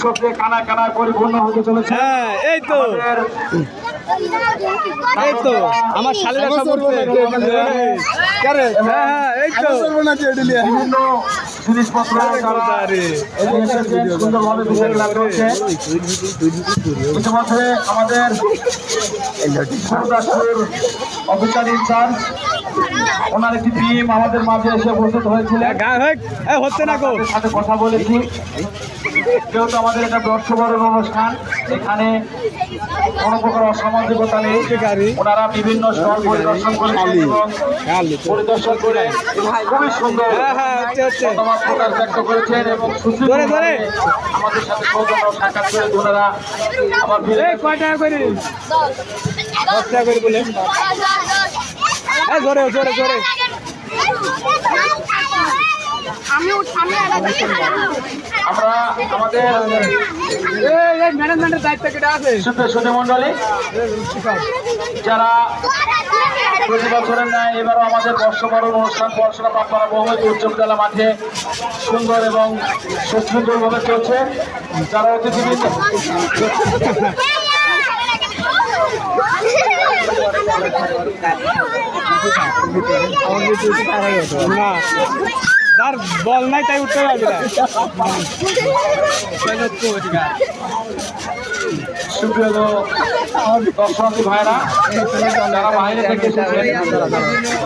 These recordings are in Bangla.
সবচেয়ে কানা কানায় পরিপূর্ণ হতে চলেছে। হ্যাঁ এই তো আমার শালীরা সব বিভিন্ন জিনিসপত্র সুন্দরভাবে ইতিমধ্যে আমাদের অফিসার ইনচার্জ ওনার একটি টিম আমাদের মাঝে এসে উপস্থিত হয়েছিলেন, হচ্ছে না গো সাথে কথা বলেছি। যেহেতু আমাদের এটা বর্ষবরণ অনুষ্ঠান, এখানে কোনো প্রকার অসামাজিকতা নেই। ওনারা বিভিন্ন স্টল পরিদর্শন করেছেন এবং পরিদর্শন করে খুবই সুন্দর মতামত প্রকাশ ব্যক্ত করেছেন এবং সুন্দরভাবে আমাদের সাথে সৌজন্য সাক্ষাৎ করে ওনারা আবার কয় টাকা করে 10 টাকা করে বলে জোরে জোরে জোরে আমরা আমাদের ম্যানেজমেন্টের দায়িত্ব কেটে আছে সুধী মন্ডলী যারা প্রতি বছরের ন্যায় এবারও আমাদের বর্ষবরণ অনুষ্ঠান পড়াশোনা পাঠশালা বহুমুখী উচ্চ বিদ্যালয় মাঠে সুন্দর এবং সুশৃঙ্খলভাবে চলছে। যারা অতিথিবৃন্দ যার বল নাই তাই উঠতে পারবে না। সুপ্রিয় দর্শনার্থী ভাইরা, যারা বাইরে থেকে এসেছেন,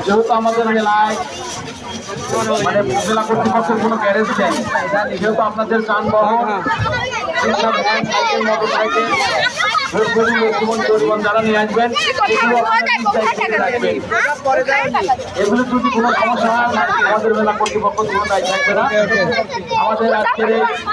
যেহেতু আমাদের মেলায় মানে মেলা কর্তৃপক্ষের কোনো গ্যারেজ নেই, যেহেতু আপনাদের যানবাহন মোটর সাইকেল যারা নিয়ে আসবেন এগুলো যদি কোনো সমস্যা হয় আমাদের মেলা কর্তৃপক্ষ কোনো দায়ী থাকবে না। আমাদের আজকের